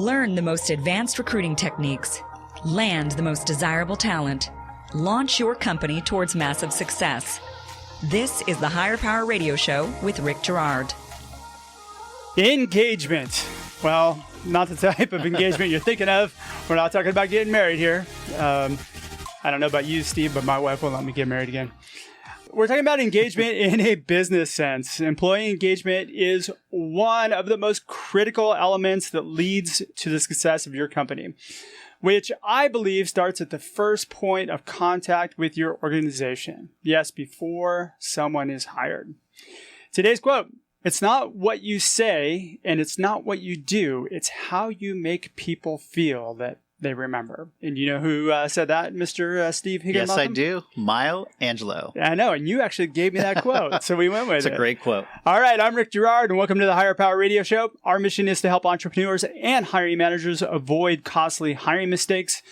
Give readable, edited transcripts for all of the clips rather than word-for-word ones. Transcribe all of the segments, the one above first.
Learn the most advanced recruiting techniques. Land the most desirable talent. Launch your company towards massive success. This is the Higher Power Radio Show with Rick Girard. Engagement. Well, not the type of engagement you're thinking of. We're not talking about getting married here. I don't know about you, Steve, but my wife won't let me get married again. We're talking about engagement in a business sense. Employee engagement is one of the most critical elements that leads to the success of your company, which I believe starts at the first point of contact with your organization. Yes, before someone is hired. Today's quote: "It's not what you say and it's not what you do. It's how you make people feel that they remember." And you know who said that, Mr. Steve Higginbotham? Yes, I do. Angelou. I know, and you actually gave me that quote, so we went with it. It's a great quote. All right, I'm Rick Girard, and welcome to the Higher Power Radio Show. Our mission is to help entrepreneurs and hiring managers avoid costly hiring mistakes.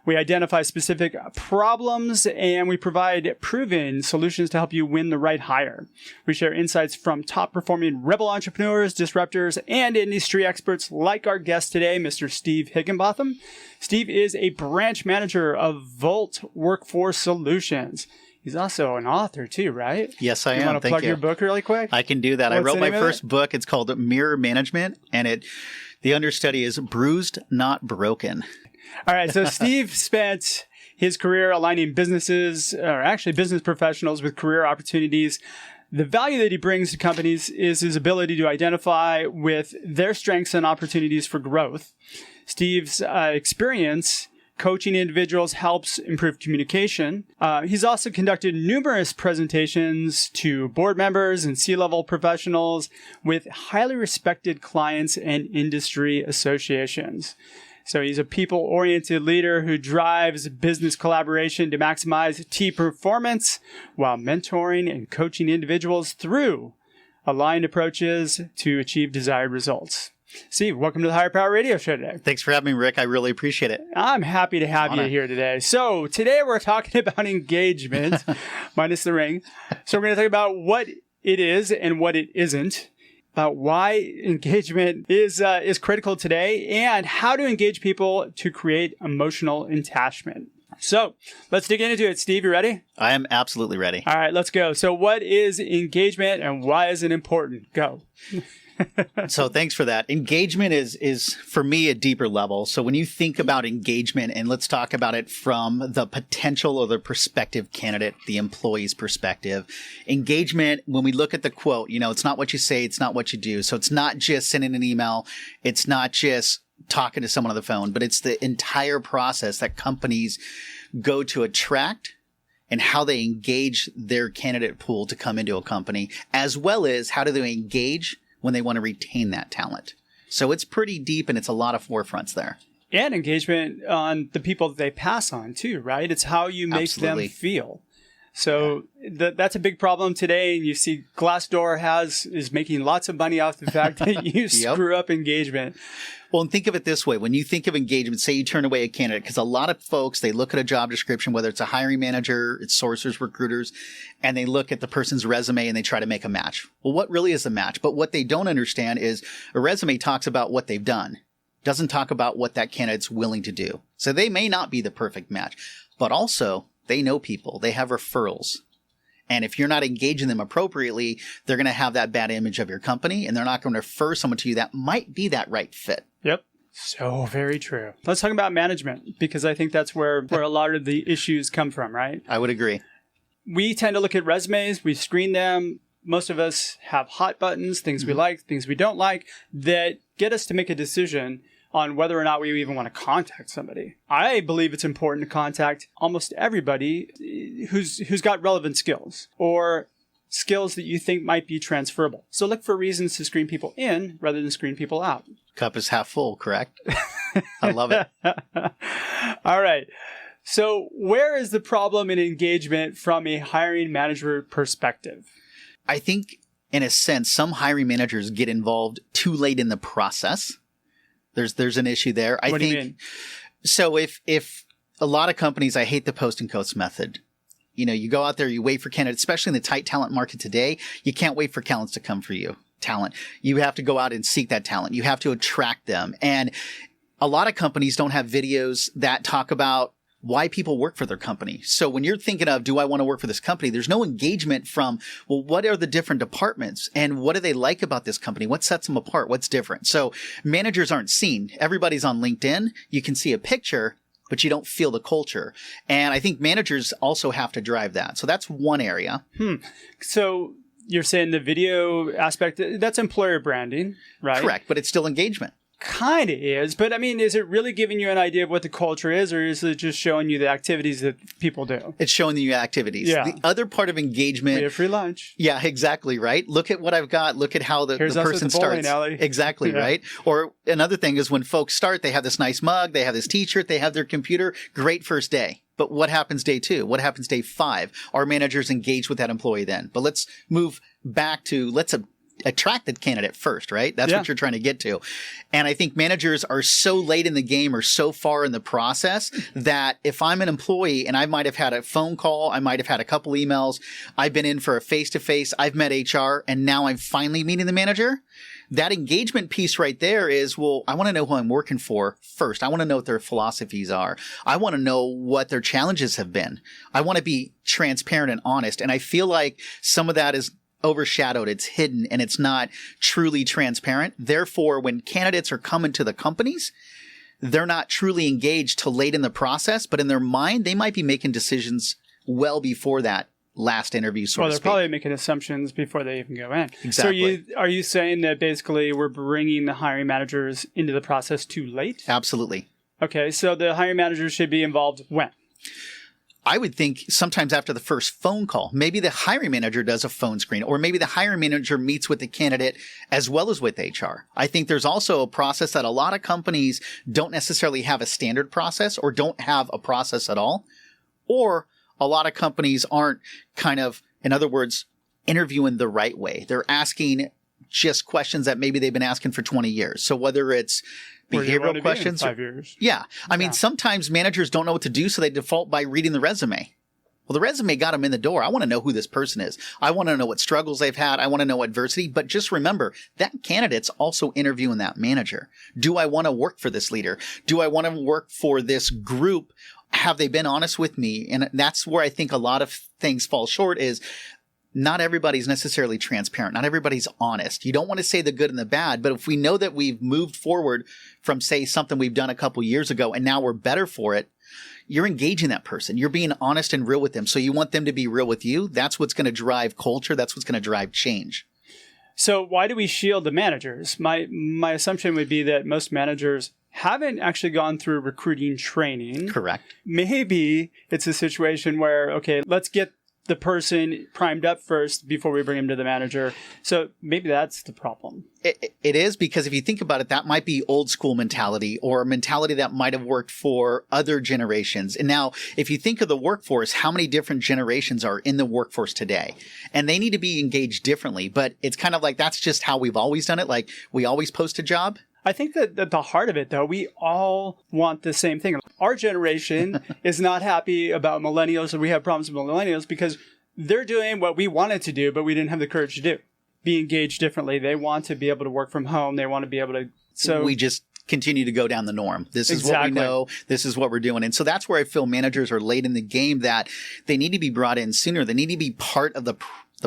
We identify specific problems, and we provide proven solutions to help you win the right hire. We share insights from top-performing rebel entrepreneurs, disruptors, and industry experts like our guest today, Mr. Steve Higginbotham. Steve is a branch manager of Volt Workforce Solutions. He's also an author too, right? Yes, I am. You want to plug your book really quick? I can do that. I wrote my first book. It's called Mirror Management, and the understudy is Bruised, Not Broken. All right. So Steve spent his career aligning business professionals with career opportunities. The value that he brings to companies is his ability to identify with their strengths and opportunities for growth. Steve's experience coaching individuals helps improve communication. He's also conducted numerous presentations to board members and C-level professionals with highly respected clients and industry associations. So he's a people-oriented leader who drives business collaboration to maximize team performance while mentoring and coaching individuals through aligned approaches to achieve desired results. Steve, welcome to the Higher Power Radio Show today. Thanks for having me, Rick. I really appreciate it. I'm happy to have you here today. So today we're talking about engagement, minus the ring. So we're going to talk about what it is and what it isn't, about why engagement is critical today, and how to engage people to create emotional attachment. So let's dig into it. Steve, you ready? I am absolutely ready. All right, let's go. So what is engagement and why is it important? Go. So thanks for that. Engagement is for me a deeper level. So when you think about engagement, and let's talk about it from the potential or the prospective candidate, the employee's perspective, engagement, when we look at the quote, it's not what you say, it's not what you do. So it's not just sending an email. It's not just talking to someone on the phone, but it's the entire process that companies go to attract and how they engage their candidate pool to come into a company, as well as how do they engage when they want to retain that talent. So it's pretty deep, and it's a lot of forefronts there. And engagement on the people that they pass on too, right? It's how you make them feel. So that's a big problem today. And you see Glassdoor is making lots of money off the fact that you screw up engagement. Well, and think of it this way. When you think of engagement, say you turn away a candidate, because a lot of folks, they look at a job description, whether it's a hiring manager, it's sourcers, recruiters, and they look at the person's resume and they try to make a match. Well, what really is a match? But what they don't understand is a resume talks about what they've done, doesn't talk about what that candidate's willing to do. So they may not be the perfect match, but also they know people, they have referrals. And if you're not engaging them appropriately, they're going to have that bad image of your company, and they're not going to refer someone to you that might be that right fit. Yep. So very true. Let's talk about management, because I think that's where a lot of the issues come from, right? I would agree. We tend to look at resumes, we screen them. Most of us have hot buttons, things we like, things we don't like, that get us to make a decision on whether or not we even want to contact somebody. I believe it's important to contact almost everybody who's got relevant skills or skills that you think might be transferable. So look for reasons to screen people in rather than screen people out. Cup is half full, correct? I love it. All right. So where is the problem in engagement from a hiring manager perspective? I think, in a sense, some hiring managers get involved too late in the process. There's an issue there. What do you mean? So if a lot of companies, I hate the post and coast method. You go out there, you wait for candidates, especially in the tight talent market today. You can't wait for talent to come for you. You have to go out and seek that talent. You have to attract them. And a lot of companies don't have videos that talk about why people work for their company. So when you're thinking of, do I want to work for this company? There's no engagement from, well, what are the different departments and what do they like about this company? What sets them apart? What's different? So managers aren't seen. Everybody's on LinkedIn. You can see a picture, but you don't feel the culture. And I think managers also have to drive that. So that's one area. So you're saying the video aspect, that's employer branding, right? Correct. But it's still engagement. Kind of is, but I mean, is it really giving you an idea of what the culture is, or is it just showing you the activities that people do? It's showing you activities. Yeah. The other part of engagement. We have free lunch. Yeah, exactly, right? Look at what I've got. Look at how the person starts. Exactly, right? Or another thing is when folks start, they have this nice mug, they have this t-shirt, they have their computer. Great first day. But what happens day 2? What happens day 5? Our managers engage with that employee then. But let's move back to, let's attract the candidate first, right? That's what you're trying to get to. And I think managers are so late in the game or so far in the process that if I'm an employee and I might have had a phone call, I might have had a couple emails, I've been in for a face-to-face, I've met HR, and now I'm finally meeting the manager. That engagement piece right there is, well, I want to know who I'm working for first. I want to know what their philosophies are. I want to know what their challenges have been. I want to be transparent and honest. And I feel like some of that is overshadowed, it's hidden, and it's not truly transparent. Therefore, when candidates are coming to the companies, they're not truly engaged till late in the process, but in their mind, they might be making decisions well before that last interview, they're probably making assumptions before they even go in. Exactly. So are you saying that basically we're bringing the hiring managers into the process too late? Absolutely. Okay, so the hiring managers should be involved when? I would think sometimes after the first phone call, maybe the hiring manager does a phone screen, or maybe the hiring manager meets with the candidate as well as with HR. I think there's also a process that a lot of companies don't necessarily have a standard process or don't have a process at all. Or a lot of companies aren't kind of, in other words, interviewing the right way. They're asking just questions that maybe they've been asking for 20 years. So whether it's behavioral questions. 5 years. Yeah. I mean, sometimes managers don't know what to do, so they default by reading the resume. Well, the resume got them in the door. I want to know who this person is. I want to know what struggles they've had. I want to know adversity. But just remember, that candidate's also interviewing that manager. Do I want to work for this leader? Do I want to work for this group? Have they been honest with me? And that's where I think a lot of things fall short is not everybody's necessarily transparent. Not everybody's honest. You don't want to say the good and the bad, but if we know that we've moved forward from, say, something we've done a couple years ago and now we're better for it, you're engaging that person. You're being honest and real with them. So you want them to be real with you. That's what's going to drive culture. That's what's going to drive change. So why do we shield the managers? My assumption would be that most managers haven't actually gone through recruiting training. Correct. Maybe it's a situation where, okay, let's get the person primed up first before we bring him to the manager. So maybe that's the problem. It is, because if you think about it, that might be old school mentality or a mentality that might have worked for other generations. And now if you think of the workforce, how many different generations are in the workforce today? And they need to be engaged differently. But it's kind of like that's just how we've always done it. Like we always post a job. I think that at the heart of it, though, we all want the same thing. Our generation is not happy about millennials, and we have problems with millennials because they're doing what we wanted to do, but we didn't have the courage to do. Be engaged differently. They want to be able to work from home. They want to be able to. So we just continue to go down the norm. This is what we know. This is what we're doing. And so that's where I feel managers are late in the game, that they need to be brought in sooner. They need to be part of the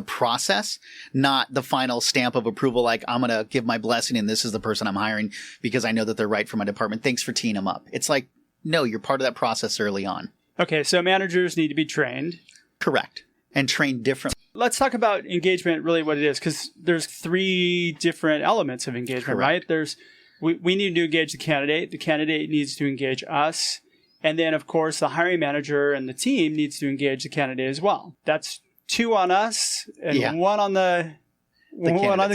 process, not the final stamp of approval. Like, I'm going to give my blessing and this is the person I'm hiring because I know that they're right for my department. Thanks for teeing them up. It's like, no, you're part of that process early on. Okay. So managers need to be trained. Correct. And trained differently. Let's talk about engagement, really what it is, because there's 3 different elements of engagement, Correct. right? We need to engage the candidate needs to engage us, and then, of course, the hiring manager and the team needs to engage the candidate as well. That's 2 on us and 1 on the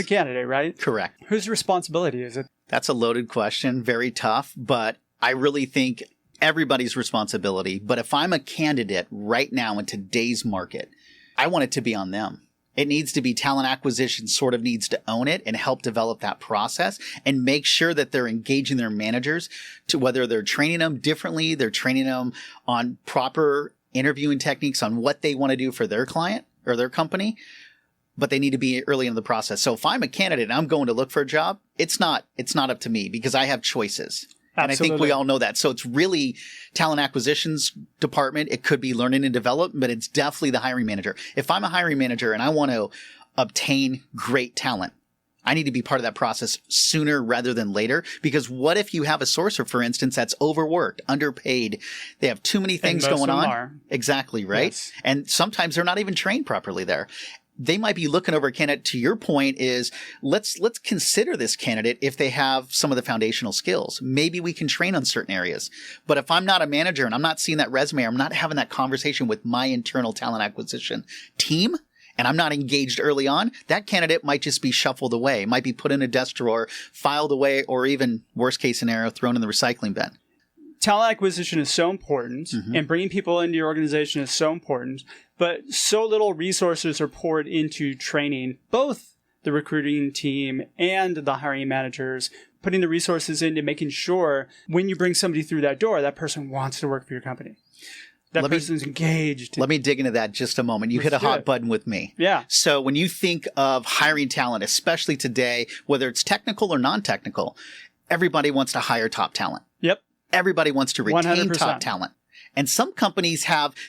candidate, right? Correct. Whose responsibility is it? That's a loaded question, very tough, but I really think everybody's responsibility. But if I'm a candidate right now in today's market, I want it to be on them. It needs to be talent acquisition sort of needs to own it and help develop that process and make sure that they're engaging their managers to whether they're training them differently, they're training them on proper interviewing techniques on what they want to do for their client or their company, but they need to be early in the process. So if I'm a candidate and I'm going to look for a job, it's not up to me because I have choices. And I think we all know that. So it's really talent acquisitions department. It could be learning and development, but it's definitely the hiring manager. If I'm a hiring manager and I want to obtain great talent, I need to be part of that process sooner rather than later. Because what if you have a sourcer, for instance, that's overworked, underpaid? They have too many things going on. Exactly, right? Yes. And sometimes they're not even trained properly there. They might be looking over a candidate. To your point is, let's consider this candidate if they have some of the foundational skills. Maybe we can train on certain areas. But if I'm not a manager and I'm not seeing that resume, or I'm not having that conversation with my internal talent acquisition team, and I'm not engaged early on, that candidate might just be shuffled away, might be put in a desk drawer, filed away, or even worst case scenario, thrown in the recycling bin. Talent acquisition is so important, and bringing people into your organization is so important, but so little resources are poured into training both the recruiting team and the hiring managers, putting the resources into making sure when you bring somebody through that door, that person wants to work for your company. That person's engaged. Let me dig into that just a moment. You hit a hot button with me. Yeah. So when you think of hiring talent, especially today, whether it's technical or non-technical, everybody wants to hire top talent. Yep. Everybody wants to retain 100%. top talent. And some companies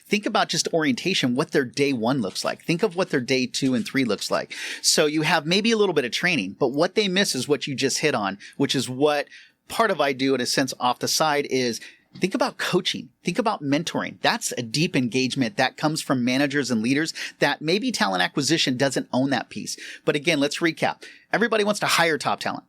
think about just orientation, what their day one looks like. Think of what their day 2 and 3 looks like. So you have maybe a little bit of training, but what they miss is what you just hit on, which is what part of I do in a sense off the side is think about coaching. Think about mentoring. That's a deep engagement that comes from managers and leaders that maybe talent acquisition doesn't own that piece. But again, let's recap. Everybody wants to hire top talent.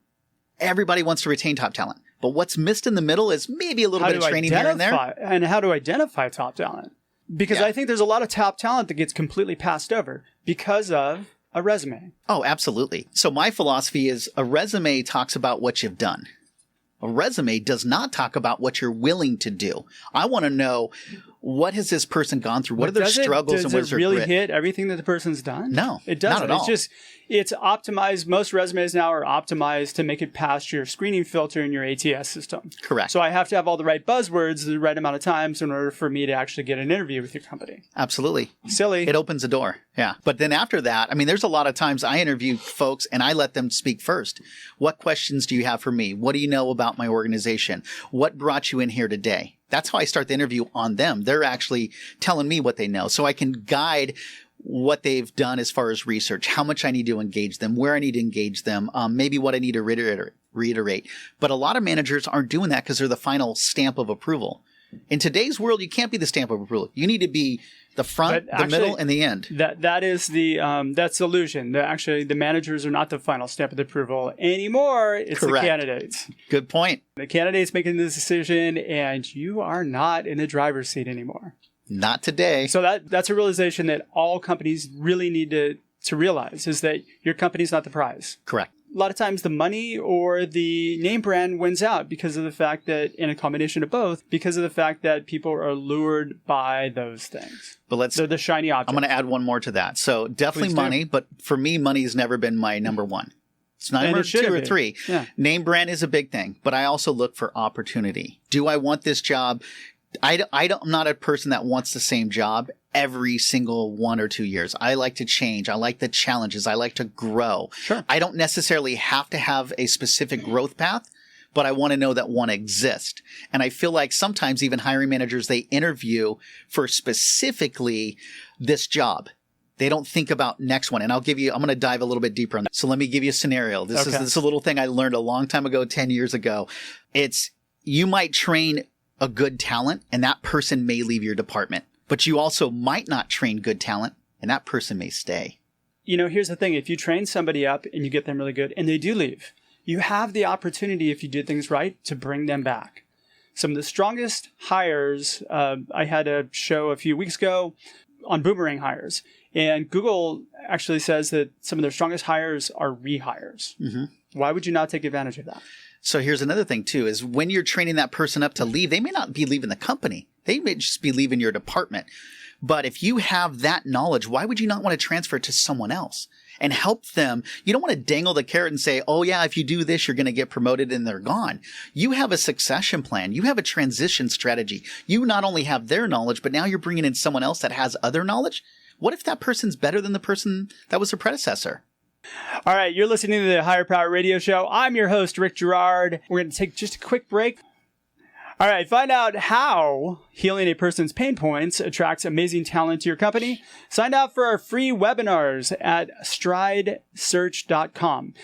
Everybody wants to retain top talent. But what's missed in the middle is maybe a little bit of training here and there. And how to identify top talent. Because I think there's a lot of top talent that gets completely passed over because of a resume. Oh, absolutely. So my philosophy is a resume talks about what you've done. A resume does not talk about what you're willing to do. I want to know, what has this person gone through? What are their struggles and what is their grit? Does it really hit everything that the person's done? No, it doesn't. Not at all. It's optimized. Most resumes now are optimized to make it past your screening filter in your ATS system. Correct. So I have to have all the right buzzwords the right amount of times in order for me to actually get an interview with your company. Absolutely. Silly. It opens the door. Yeah. But then after that, I mean, there's a lot of times I interview folks and I let them speak first. What questions do you have for me? What do you know about my organization? What brought you in here today? That's how I start the interview on them. They're actually telling me what they know. So I can guide what they've done as far as research, how much I need to engage them, where I need to engage them, maybe what I need to reiterate. But a lot of managers aren't doing that because they're the final stamp of approval. In today's world, you can't be the stamp of approval. You need to be the front, the middle, and the end. That is that's the illusion. Actually, the managers are not the final stamp of approval anymore. It's Correct. The candidates. Good point. The candidates making the decision, and you are not in the driver's seat anymore. Not today. So that's a realization that all companies really need to realize, is that your company's not the prize. Correct. A lot of times the money or the name brand wins out because of the fact that, in a combination of both, because of the fact that people are lured by those things. But they're the shiny object. I'm going to add one more to that. So definitely money, but for me, money has never been my number one. It's not number 2 or 3. Yeah. Name brand is a big thing, but I also look for opportunity. Do I want this job? I'm not a person that wants the same job every single 1 or 2 years. I like to change. I like the challenges. I like to grow. Sure. I don't necessarily have to have a specific growth path, but I want to know that one exists. And I feel like sometimes even hiring managers, they interview for specifically this job. They don't think about next one. And I'm going to dive a little bit deeper on that. So let me give you a scenario. This is a little thing I learned a long time ago, 10 years ago. You might train a good talent and that person may leave your department, but you also might not train good talent and that person may stay. Here's the thing. If you train somebody up and you get them really good and they do leave, you have the opportunity, if you do things right, to bring them back. Some of the strongest hires, I had a show a few weeks ago on boomerang hires, and Google actually says that some of their strongest hires are rehires. Mm-hmm. Why would you not take advantage of that? So here's another thing too, is when you're training that person up to leave, they may not be leaving the company. They may just be leaving your department. But if you have that knowledge, why would you not want to transfer it to someone else and help them? You don't want to dangle the carrot and say, oh yeah, if you do this, you're going to get promoted and they're gone. You have a succession plan. You have a transition strategy. You not only have their knowledge, but now you're bringing in someone else that has other knowledge. What if that person's better than the person that was their predecessor? All right, you're listening to the Higher Power Radio Show. I'm your host, Rick Girard. We're going to take just a quick break. All right, find out how healing a person's pain points attracts amazing talent to your company. Sign up for our free webinars at stridesearch.com.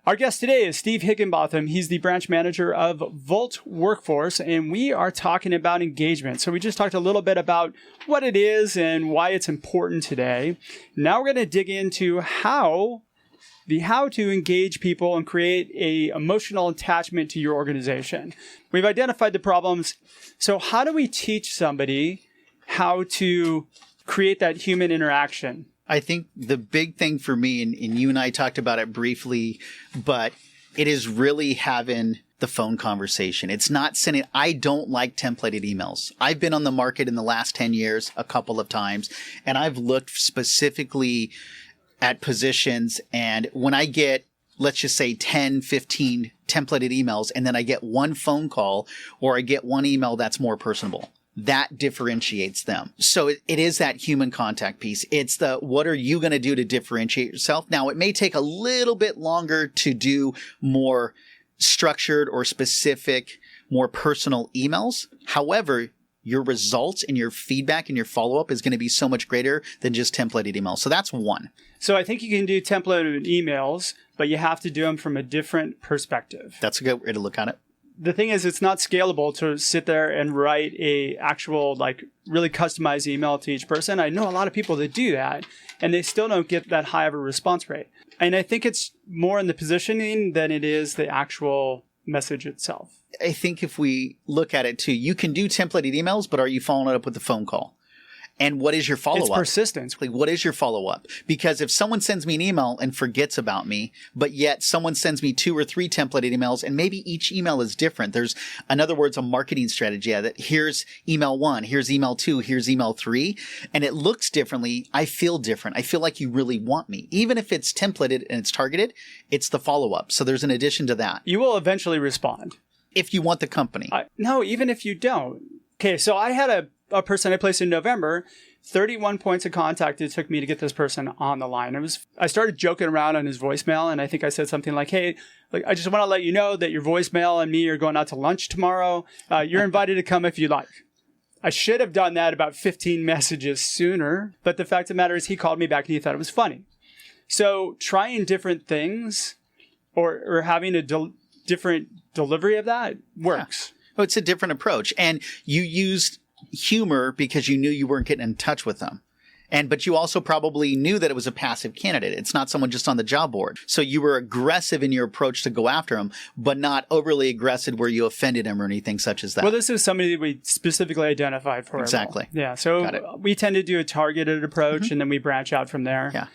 Our guest today is Steve Higginbotham. He's the branch manager of Volt Workforce, and we are talking about engagement. So we just talked a little bit about what it is and why it's important today. Now we're going to dig into how to engage people and create a emotional attachment to your organization. We've identified the problems. So how do we teach somebody how to create that human interaction? I think the big thing for me, and you and I talked about it briefly, but it is really having the phone conversation. It's not sending. I don't like templated emails. I've been on the market in the last 10 years a couple of times, and I've looked specifically at positions. And when I get, let's just say 10, 15 templated emails, and then I get one phone call or I get one email that's more personable, that differentiates them. So it is that human contact piece. It's the, what are you going to do to differentiate yourself? Now, it may take a little bit longer to do more structured or specific, more personal emails. However, your results and your feedback and your follow-up is going to be so much greater than just templated emails. So that's one. So I think you can do templated emails, but you have to do them from a different perspective. That's a good way to look at it. The thing is, it's not scalable to sit there and write a actual, like, really customized email to each person. I know a lot of people that do that, and they still don't get that high of a response rate. And I think it's more in the positioning than it is the actual message itself. I think if we look at it too, you can do templated emails, but are you following it up with a phone call? And what is your follow-up? It's persistence. Like, what is your follow-up? Because if someone sends me an email and forgets about me, but yet someone sends me 2 or 3 templated emails, and maybe each email is different. There's, in other words, a marketing strategy that here's email 1, here's email 2, here's email 3, and it looks differently. I feel different. I feel like you really want me. Even if it's templated and it's targeted, it's the follow-up. So there's an addition to that. You will eventually respond. If you want the company. No, even if you don't. Okay, so I had a person I placed in November, 31 points of contact it took me to get this person on the line. I started joking around on his voicemail, and I think I said something like, hey, like, I just want to let you know that your voicemail and me are going out to lunch tomorrow. You're invited to come if you like. I should have done that about 15 messages sooner, but the fact of the matter is he called me back and he thought it was funny. So trying different things or having a different delivery of that works. Yeah. Well, it's a different approach. And you used humor because you knew you weren't getting in touch with them. But you also probably knew that it was a passive candidate. It's not someone just on the job board. So you were aggressive in your approach to go after them, but not overly aggressive where you offended him or anything such as that. Well, this is somebody that we specifically identified for. Exactly. Yeah. So we tend to do a targeted approach, and then we branch out from there. Yeah.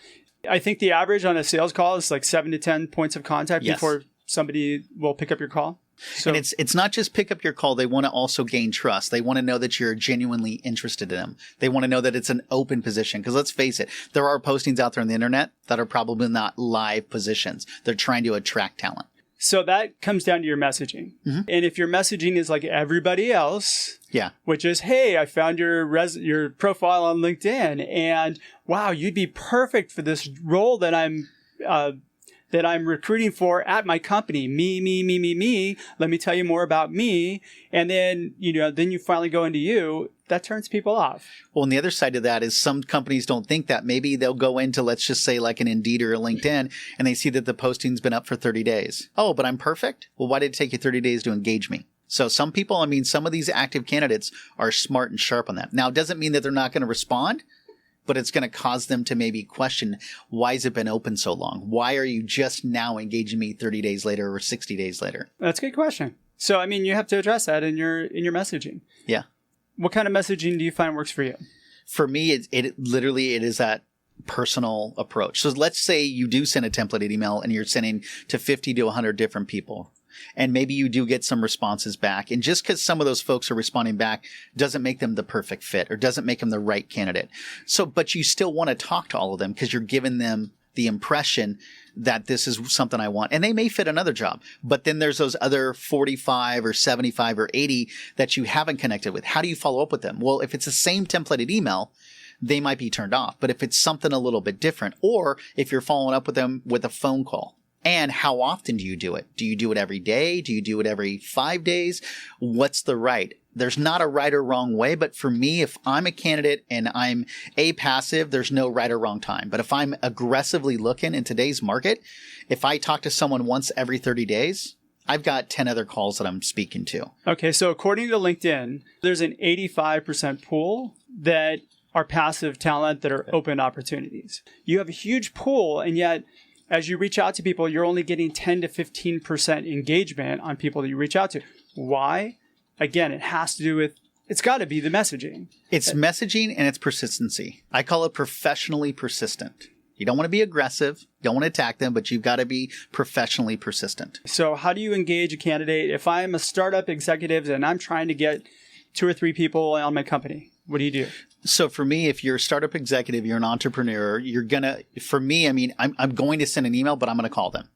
I think the average on a sales call is like 7 to 10 points of contact before somebody will pick up your call. So, and it's not just pick up your call. They want to also gain trust. They want to know that you're genuinely interested in them. They want to know that it's an open position. Because let's face it, there are postings out there on the internet that are probably not live positions. They're trying to attract talent. So that comes down to your messaging. Mm-hmm. And if your messaging is like everybody else, which is, hey, I found your profile on LinkedIn, and wow, you'd be perfect for this role that I'm recruiting for at my company. Me. Let me tell you more about me. And then, then you finally go into you. That turns people off. Well, and the other side of that is some companies don't think that. Maybe they'll go into, let's just say like an Indeed or a LinkedIn, and they see that the posting's been up for 30 days. Oh, but I'm perfect? Well, why did it take you 30 days to engage me? So some people, some of these active candidates are smart and sharp on that. Now, it doesn't mean that they're not going to respond, but it's going to cause them to maybe question, why has it been open so long? Why are you just now engaging me 30 days later or 60 days later? That's a good question. So, you have to address that in your messaging. Yeah. What kind of messaging do you find works for you? For me, it literally is that personal approach. So let's say you do send a templated email and you're sending to 50 to 100 different people. And maybe you do get some responses back. And just because some of those folks are responding back doesn't make them the perfect fit or doesn't make them the right candidate. So, but you still want to talk to all of them because you're giving them the impression that this is something I want. And they may fit another job. But then there's those other 45 or 75 or 80 that you haven't connected with. How do you follow up with them? Well, if it's the same templated email, they might be turned off. But if it's something a little bit different, or if you're following up with them with a phone call, And how often do you do it? Do you do it every day? Do you do it every 5 days? What's the right? There's not a right or wrong way, but for me, if I'm a candidate and I'm passive, there's no right or wrong time. But if I'm aggressively looking in today's market, if I talk to someone once every 30 days, I've got 10 other calls that I'm speaking to. Okay, so according to LinkedIn, there's an 85% pool that are passive talent that are open opportunities. You have a huge pool, and yet as you reach out to people, you're only getting 10 to 15% engagement on people that you reach out to. Why? Again, it has to do with, it's got to be the messaging. It's messaging and it's persistency. I call it professionally persistent. You don't want to be aggressive, you don't want to attack them, but you've got to be professionally persistent. So how do you engage a candidate? If I'm a startup executive and I'm trying to get 2 or 3 people on my company, what do you do? So for me, if you're a startup executive, you're an entrepreneur, I'm going to send an email, but I'm going to call them.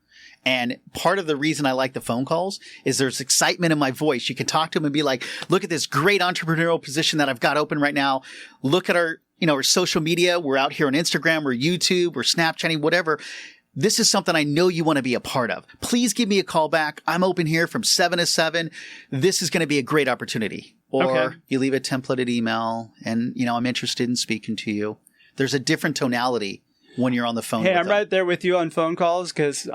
And part of the reason I like the phone calls is there's excitement in my voice. You can talk to them and be like, look at this great entrepreneurial position that I've got open right now. Look at our social media. We're out here on Instagram, we're YouTube, we're Snapchatting, whatever. This is something I know you want to be a part of. Please give me a call back. I'm open here from 7 to 7. This is going to be a great opportunity. Or you leave a templated email and, I'm interested in speaking to you. There's a different tonality when you're on the phone. Hey, I'm right there with you on phone calls because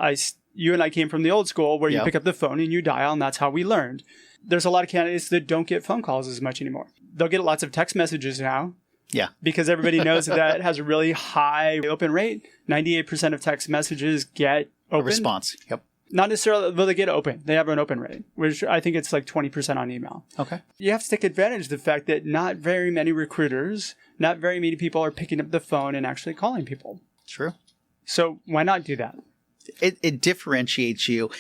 you and I came from the old school where you pick up the phone and you dial, and that's how we learned. There's a lot of candidates that don't get phone calls as much anymore. They'll get lots of text messages now. Yeah. Because everybody knows that has a really high open rate. 98% of text messages get open. A response. Yep. Not necessarily, will they get open? They have an open rate, which I think it's like 20% on email. Okay. You have to take advantage of the fact that not very many recruiters, not very many people are picking up the phone and actually calling people. True. So why not do that? It differentiates you.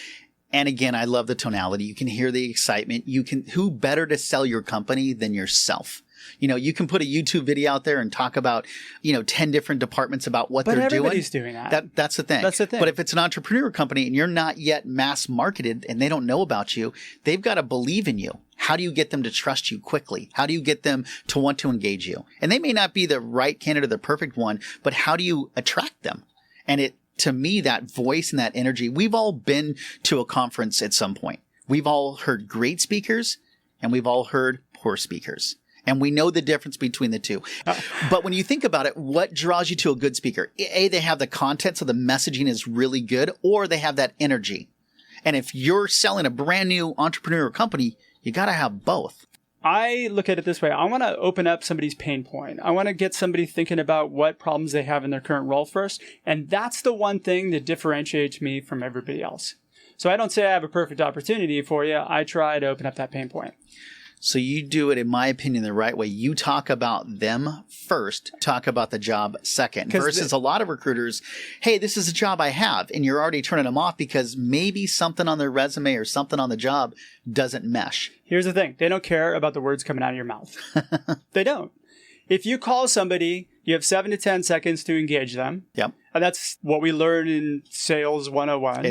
And again, I love the tonality. You can hear the excitement. Who better to sell your company than yourself? You can put a YouTube video out there and talk about, 10 different departments about what they're doing. But everybody's doing that. That's the thing. That's the thing. But if it's an entrepreneur company and you're not yet mass marketed and they don't know about you, they've got to believe in you. How do you get them to trust you quickly? How do you get them to want to engage you? And they may not be the right candidate, the perfect one, but how do you attract them? And to me, that voice and that energy, we've all been to a conference at some point. We've all heard great speakers and we've all heard poor speakers. And we know the difference between the two. But when you think about it, what draws you to a good speaker? A, they have the content, so the messaging is really good, or they have that energy. And if you're selling a brand new entrepreneurial company, you got to have both. I look at it this way. I want to open up somebody's pain point. I want to get somebody thinking about what problems they have in their current role first. And that's the one thing that differentiates me from everybody else. So I don't say I have a perfect opportunity for you. I try to open up that pain point. So you do it, in my opinion, the right way. You talk about them first, talk about the job second. Versus a lot of recruiters, hey, this is a job I have. And you're already turning them off because maybe something on their resume or something on the job doesn't mesh. Here's the thing. They don't care about the words coming out of your mouth. They don't. If you call somebody, you have 7 to 10 seconds to engage them. Yep. And that's what we learn in Sales 101.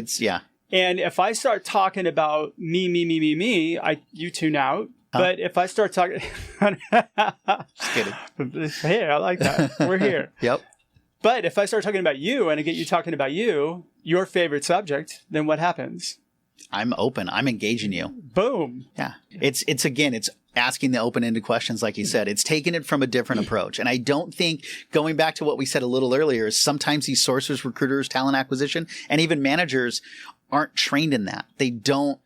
And if I start talking about me, you tune out. But if I start talking, just kidding. Hey, I like that. We're here. Yep. But if I start talking about you and I get you talking about you, your favorite subject, then what happens? I'm open. I'm engaging you. Boom. Yeah. It's asking the open-ended questions, like you said. It's taking it from a different approach. And I don't think, going back to what we said a little earlier, is sometimes these sourcers, recruiters, talent acquisition, and even managers aren't trained in that. They don't.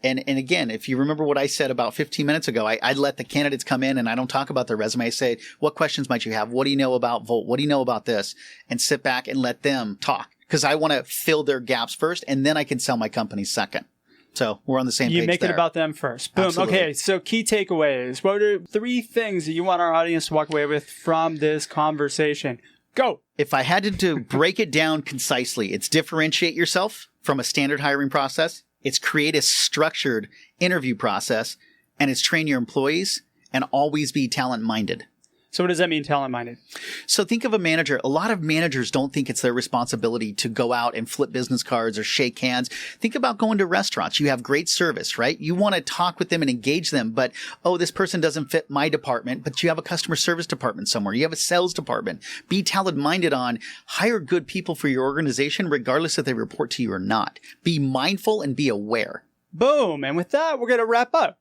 And again, if you remember what I said about 15 minutes ago, I'd let the candidates come in and I don't talk about their resume. I say, what questions might you have? What do you know about Volt? What do you know about this? And sit back and let them talk, because I want to fill their gaps first, and then I can sell my company second. So we're on the same page. You make it about them first. Boom. Absolutely. Okay. So key takeaways. What are 3 things that you want our audience to walk away with from this conversation? Go. If I had to break it down concisely, it's differentiate yourself from a standard hiring process. It's create a structured interview process, and it's train your employees and always be talent-minded. So what does that mean, talent-minded? So think of a manager. A lot of managers don't think it's their responsibility to go out and flip business cards or shake hands. Think about going to restaurants. You have great service, right? You want to talk with them and engage them, but, oh, this person doesn't fit my department, but you have a customer service department somewhere. You have a sales department. Be talent-minded on hire good people for your organization, regardless if they report to you or not. Be mindful and be aware. Boom. And with that, we're going to wrap up.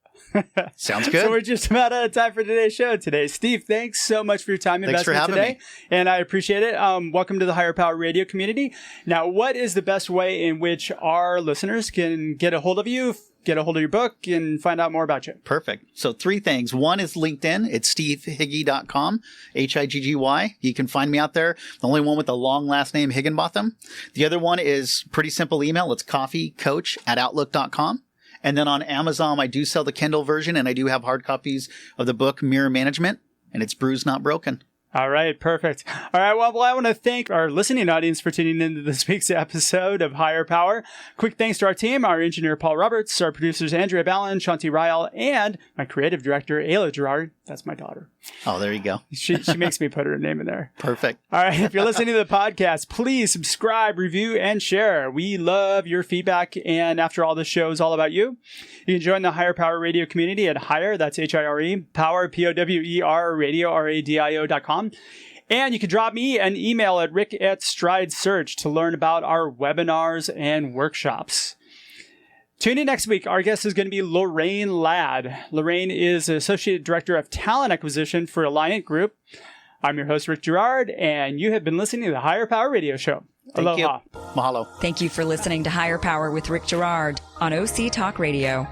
Sounds good. So we're just about out of time for today's show today. Steve, thanks so much for your time and investment today. And I appreciate it. Welcome to the Higher Power Radio community. Now, what is the best way in which our listeners can get a hold of you, get a hold of your book, and find out more about you? Perfect. So 3 things. One is LinkedIn. It's stevehiggy.com, Higgy. You can find me out there. The only one with the long last name, Higginbotham. The other one is pretty simple email. It's coffeecoach@outlook.com. And then on Amazon, I do sell the Kindle version, and I do have hard copies of the book Mirror Management, and it's Bruised, Not Broken. All right, perfect. All right, well, I want to thank our listening audience for tuning into this week's episode of Higher Power. Quick thanks to our team, our engineer, Paul Roberts, our producers, Andrea Ballin, Shanti Ryle, and my creative director, Ayla Gerard. That's my daughter. Oh, there you go. She makes me put her name in there. Perfect. All right, if you're listening to the podcast, please subscribe, review, and share. We love your feedback, and after all, this show is all about you. You can join the Higher Power Radio community at Higher, that's Hire, Power, Power, Radio, RADIO.com. And you can drop me an email at rick@stridesearch to learn about our webinars and workshops. Tune in next week. Our guest is going to be Lorraine Ladd. Lorraine is Associate Director of Talent Acquisition for Alliant Group. I'm your host, Rick Gerard, and you have been listening to the Higher Power Radio Show. Thank Aloha. you. Mahalo. Thank you for listening to Higher Power with Rick Gerard on OC Talk Radio.